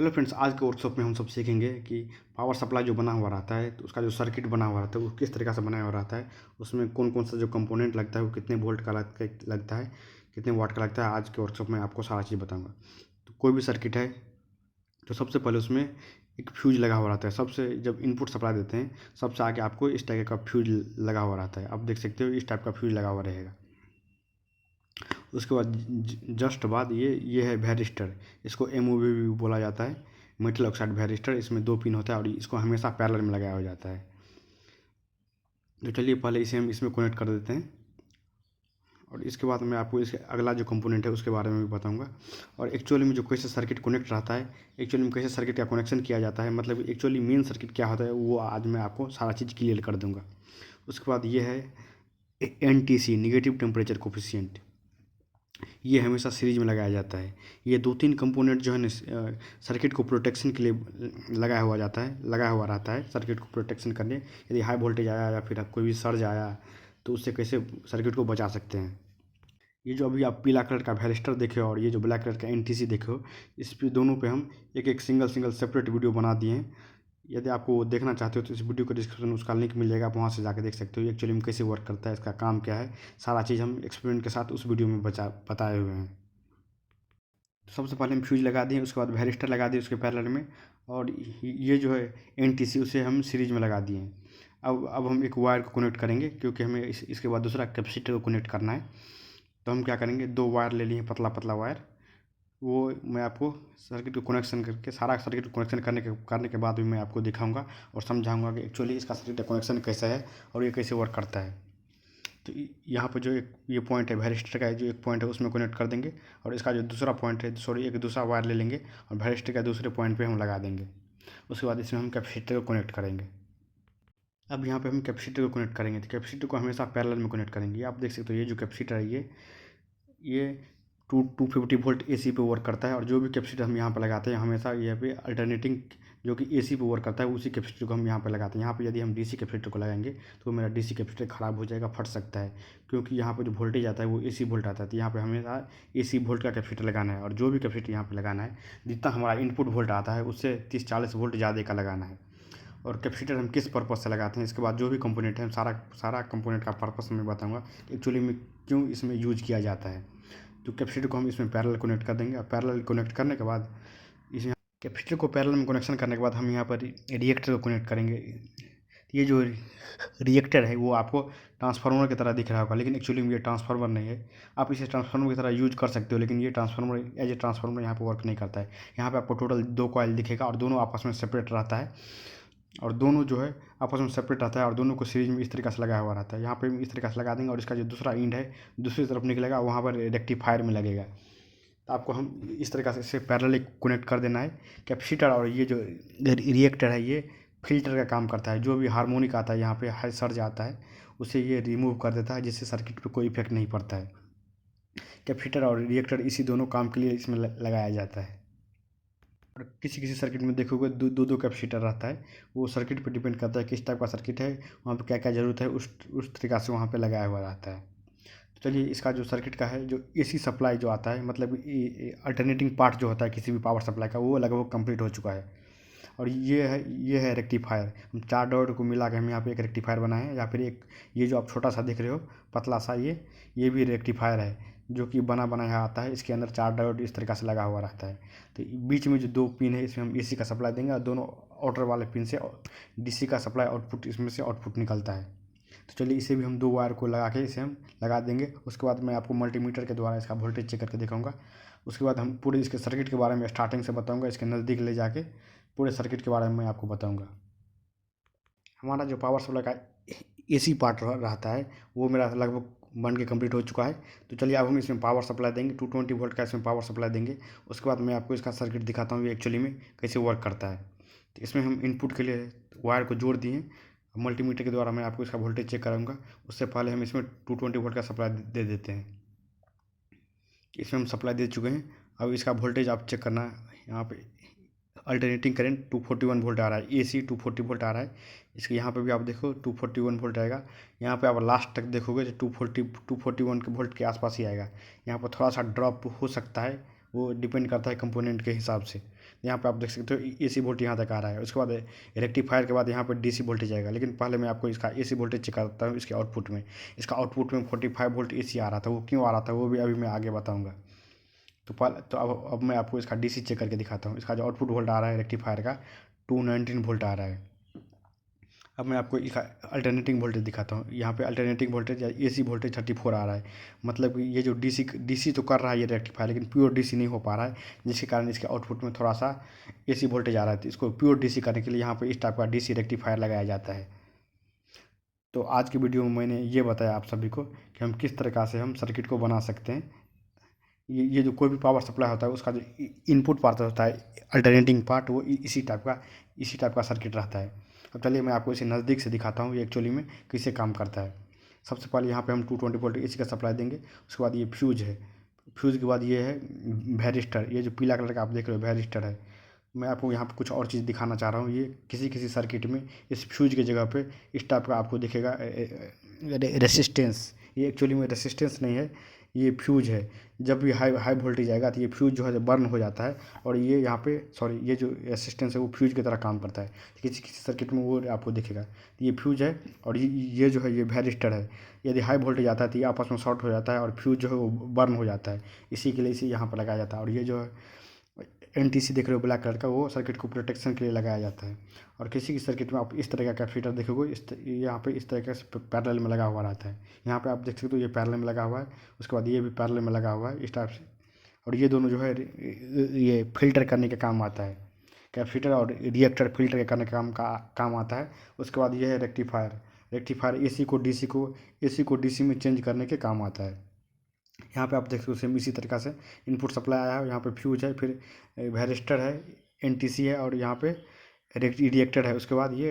Hello friends, आज के workshop में हम सब सीखेंगे कि पावर सप्लाई जो बना हुआ रहता है तो उसका जो सर्किट बना हुआ रहता है वो किस तरीक़ा से बनाया हुआ रहता है, उसमें कौन कौन सा जो कंपोनेंट लगता है वो कितने वोल्ट का लगता है, कितने वाट का लगता है। आज के वर्कशॉप में आपको सारा चीज़ बताऊंगा। तो कोई भी सर्किट है तो सबसे पहले उसमें एक फ्यूज लगा हुआ रहता है। सबसे जब इनपुट सप्लाई देते हैं सबसे आगे आपको इस टाइप का फ्यूज लगा हुआ रहता है। आप देख सकते हो इस टाइप का फ्यूज लगा हुआ रहेगा। उसके बाद जस्ट बाद ये है वैरिस्टर। इसको एमओवी भी बोला जाता है, मेटल ऑक्साइड वैरिस्टर। इसमें 2 पिन होता है और इसको हमेशा पैरेलल में लगाया हो जाता है। तो चलिए पहले इसे हम इसमें कनेक्ट कर देते हैं और इसके बाद मैं आपको इसके अगला जो कंपोनेंट है उसके बारे में भी बताऊंगा। और एक्चुअली में जो कैसे सर्किट कनेक्ट रहता है, एक्चुअली में कैसे सर्किट का कनेक्शन किया जाता है, मतलब एक्चुअली मेन सर्किट क्या होता है, वो आज मैं आपको सारा चीज़ क्लियर कर दूँगा। उसके बाद ये है NTC, नेगेटिव टेम्परेचर कोफिशिएंट। ये हमेशा सीरीज में लगाया जाता है। ये 2-3 कंपोनेंट जो है ना सर्किट को प्रोटेक्शन के लिए लगाया हुआ रहता है सर्किट को प्रोटेक्शन करने। यदि हाई वोल्टेज आया या फिर कोई भी सर्ज आया तो उससे कैसे सर्किट को बचा सकते हैं। ये जो अभी आप पीला कलर का वैरिस्टर देखे हो और ये जो ब्लैक कलर का NTC देखे हो, इस पे दोनों पे हम एक एक सिंगल सेपरेट वीडियो बना दिए हैं। यदि आपको देखना चाहते हो तो इस वीडियो को डिस्क्रिप्शन में उसका लिंक मिल जाएगा, आप वहाँ से जाकर देख सकते हो एक्चुअली में कैसे वर्क करता है, इसका काम क्या है। सारा चीज़ हम एक्सपेरिमेंट के साथ उस वीडियो में बताए हुए हैं। तो सबसे पहले हम फ्यूज लगा दिए, उसके बाद वैरिस्टर लगा दिए उसके पैरेलल में, और ये जो है NTC उसे हम सीरीज में लगा दिए हैं। अब हम एक वायर को कनेक्ट करेंगे क्योंकि हमें इसके बाद दूसरा कैपेसिटर को कनेक्ट करना है। तो हम क्या करेंगे, 2 वायर ले लिए पतला पतला वायर। वो मैं आपको सर्किट को कनेक्शन करके सारा सर्किट को कनेक्शन करने के बाद भी मैं आपको दिखाऊंगा और समझाऊंगा कि एक्चुअली इसका सर्किट का कनेक्शन कैसा है और ये कैसे वर्क करता है। तो यहाँ पर जो एक ये पॉइंट है वैरिस्टर का, जो एक पॉइंट है उसमें कनेक्ट कर देंगे, और इसका जो दूसरा पॉइंट है एक दूसरा वायर ले लेंगे और वैरिस्टर का दूसरे पॉइंट पे हम लगा देंगे। उसके बाद इसमें हम कैपेसिटर को कनेक्ट करेंगे। अब यहाँ पे हम कैपेसिटर को कनेक्ट करेंगे तो कैपेसिटर को हमेशा पैरेलल में कनेक्ट करेंगे। आप देख सकते हो ये जो कैपेसिटर है ये 250 वोल्ट AC पे वर्क करता है, और जो भी कैपेसिटर हम यहाँ पर लगाते हैं हमेशा यहाँ पे अल्टरनेटिंग जो कि AC पे वर्क करता है उसी कैपेसिटर को हम यहाँ पर लगाते हैं। यहाँ पे यदि हम DC कैपेसिटर को लगाएंगे तो मेरा DC कैपेसिटर ख़राब हो जाएगा, फट सकता है, क्योंकि यहाँ पर जो वोल्टेज आता है वो AC वोल्ट आता है। तो यहाँ पर हमेशा AC वोल्ट का कैपेसिटर लगाना है, और जो भी कैपेसिटर यहाँ पर लगाना है जितना हमारा इनपुट वोल्ट आता है उससे 30-40 वोल्ट ज़्यादा का लगाना है। और कैपेसिटर हम किस पर्पज़ से लगाते हैं, इसके बाद जो भी कंपोनेंट है हम सारा कंपोनेंट का पर्पज़ मैं बताऊँगा एक्चुअली में क्यों इसमें यूज किया जाता है। तो कैपेसिटर को हम इसमें पैरेलल कनेक्ट कर देंगे, और पैरेलल कनेक्ट करने के बाद इसमें कैपेसिटर को पैरेलल में कनेक्शन करने के बाद हम यहाँ पर रिएक्टर को कनेक्ट करेंगे। ये जो रिएक्टर है वो आपको ट्रांसफार्मर की तरह दिख रहा होगा, लेकिन एक्चुअली में ये ट्रांसफार्मर नहीं है। आप इसे ट्रांसफार्मर की तरह यूज कर सकते हो, लेकिन ये ट्रांसफार्मर एज ए ट्रांसफार्मर यहाँ पर वर्क नहीं करता है। यहाँ पर आपको टोटल 2 कॉइल दिखेगा और दोनों आपस में सेपरेट रहता है, और दोनों जो है आपस में सेपरेट रहता है, और दोनों को सीरीज में इस तरीक़े से लगाया हुआ रहता है। यहाँ पे इस तरीक़े से लगा देंगे और इसका जो दूसरा एंड है दूसरी तरफ निकलेगा, वहाँ पर रेक्टिफायर में लगेगा। तो आपको हम इस तरीक़े से इसे पैरेलली कनेक्ट कर देना है कैपेसिटर। और ये जो रिएक्टर है ये फिल्टर का काम करता है। जो भी हार्मोनिक आता है यहाँ पे हाई सर्ज आता है उसे ये रिमूव कर देता है, जिससे सर्किट पर कोई इफेक्ट नहीं पड़ता है। कैपेसिटर और रिएक्टर इसी दोनों काम के लिए इसमें लगाया जाता है। और किसी सर्किट में देखोगे दो कैपेसिटर रहता है, वो सर्किट पर डिपेंड करता है किस टाइप का सर्किट है, वहाँ पे क्या क्या ज़रूरत है उस तरीक़ा से वहाँ पे लगाया हुआ रहता है। तो चलिए इसका जो सर्किट का है जो AC सप्लाई जो आता है, मतलब अल्टरनेटिंग पार्ट जो होता है किसी भी पावर सप्लाई का, वो लगभग कंप्लीट हो चुका है। और ये है रेक्टिफायर। हम 4 डॉट को मिला के हम यहाँ पे एक रेक्टिफायर बनाए हैं, या फिर एक ये जो आप छोटा सा देख रहे हो पतला सा ये भी रेक्टिफायर है जो कि बना बनाया आता है। इसके अंदर 4 डायोड इस तरीक़ा से लगा हुआ रहता है। तो बीच में जो 2 पिन है इसमें हम AC का सप्लाई देंगे, और दोनों आउटर वाले पिन से DC का सप्लाई आउटपुट इसमें से आउटपुट निकलता है। तो चलिए इसे भी हम 2 वायर को लगा के इसे हम लगा देंगे। उसके बाद मैं आपको मल्टीमीटर के द्वारा इसका वोल्टेज चेक करके दिखाऊंगा। उसके बाद हम पूरे इसके सर्किट के बारे में स्टार्टिंग से बताऊंगा, इसके नज़दीक ले जाके पूरे सर्किट के बारे में मैं आपको बताऊंगा। हमारा जो पावर सप्लाई का AC पार्ट रहता है वो मेरा लगभग बन के कंप्लीट हो चुका है। तो चलिए अब हम इसमें पावर सप्लाई देंगे, 220 वोल्ट का इसमें पावर सप्लाई देंगे। उसके बाद मैं आपको इसका सर्किट दिखाता हूँ एक्चुअली में कैसे वर्क करता है। तो इसमें हम इनपुट के लिए वायर को जोड़ दिए, मल्टीमीटर के द्वारा मैं आपको इसका वोल्टेज चेक कराऊंगा। उससे पहले हम इसमें 220 वोल्ट का सप्लाई दे देते हैं। इसमें हम सप्लाई दे चुके हैं। अब इसका वोल्टेज आप चेक करना है। यहाँ पे अल्टरनेटिंग करंट 241 वोल्ट आ रहा है, AC 240 वोल्ट आ रहा है। इसके यहाँ पे भी आप देखो 241 वोल्ट आएगा। यहाँ पे आप लास्ट तक देखोगे तो 241 के वोल्ट के आसपास ही आएगा। यहाँ पर थोड़ा सा ड्रॉप हो सकता है, वो डिपेंड करता है कंपोनेंट के हिसाब से। यहाँ पे आप देख सकते हो AC वोल्ट यहाँ तक आ रहा है। उसके बाद रेक्टिफायर के बाद यहाँ पर DC वोल्टेज आएगा, लेकिन पहले मैं आपको इसका AC वोल्टेज चेक करता हूँ। इसके आउटपुट में, इसका आउटपुट में 45 वोल्ट AC आ रहा था। वो क्यों आ रहा था वो भी अभी मैं आगे बताऊँगा। तो अब मैं आपको इसका DC चेक करके दिखाता हूँ। इसका जो आउटपुट वोल्ट आ रहा है रेक्टिफायर का 219 वोल्ट आ रहा है। अब मैं आपको इसका अल्टरनेटिंग वोल्टेज दिखाता हूँ। यहाँ पे अल्टरनेटिंग वोल्टेज या AC वोल्टेज 34 आ रहा है। मतलब कि ये जो DC तो कर रहा है ये रेक्टिफायर, लेकिन प्योर DC नहीं हो पा रहा है, जिसके कारण इसके आउटपुट में थोड़ा सा AC वोल्टेज आ रहा है। तो इसको प्योर DC करने के लिए यहाँ पे इस टाइप का DC रेक्टिफायर लगाया जाता है। तो आज की वीडियो में मैंने ये बताया आप सभी को कि हम किस तरीक़ा से हम सर्किट को बना सकते हैं। ये जो कोई भी पावर सप्लाई होता है उसका जो इनपुट पार्ट होता है अल्टरनेटिंग पार्ट, वो इसी टाइप का सर्किट रहता है। अब चलिए मैं आपको इसे नज़दीक से दिखाता हूँ ये एक्चुअली में कैसे काम करता है। सबसे पहले यहाँ पे हम 220 वोल्ट AC का सप्लाई देंगे। उसके बाद ये फ्यूज है, फ्यूज के बाद ये है वैरिस्टर, ये जो पीला कलर का आप देख रहे हो वैरिस्टर है। मैं आपको यहाँ पे कुछ और चीज़ दिखाना चाह रहा हूँ। ये किसी सर्किट में इस फ्यूज की जगह पे इस टाइप का आपको दिखेगा रेसिस्टेंस। ये एक्चुअली में रेसिस्टेंस नहीं है, ये फ्यूज है। जब भी हाई वोल्टेज आएगा तो ये फ्यूज जो है बर्न हो जाता है, और ये यहाँ पे ये जो रेसिस्टेंस है वो फ्यूज की तरह काम करता है। किसी सर्किट में वो आपको दिखेगा। ये फ्यूज है, और ये जो है ये वैरिस्टर है। यदि हाई वोल्टेज आता है तो ये आपस में शॉर्ट हो जाता है और फ्यूज जो है वो बर्न हो जाता है। इसी के लिए इसे यहाँ पर लगाया जाता है। और ये जो है NTC देख रहे हो ब्लैक कलर का, वो सर्किट को प्रोटेक्शन के लिए लगाया जाता है। और किसी सर्किट में आप इस तरह का कैपेसिटर देखोगे, यहाँ पे इस तरह से पैरेलल में लगा हुआ रहता है। यहाँ पे आप देख सकते हो ये पैरेलल में लगा हुआ है, उसके बाद ये भी पैरेलल में लगा हुआ है इस टाइप से। और ये दोनों जो है ये फिल्टर करने के काम आता है। कैपेसिटर और रिएक्टर फिल्टर करने का काम आता है। उसके बाद ये है रेक्टिफायर AC को DC में चेंज करने के काम आता है। यहाँ पे आप देख सकते हो सेम इसी तरीक़ा से इनपुट सप्लाई आया है। यहाँ पे फ्यूज है, फिर वैरिस्टर है, NTC है, और यहाँ पे रिएक्टर है। उसके बाद ये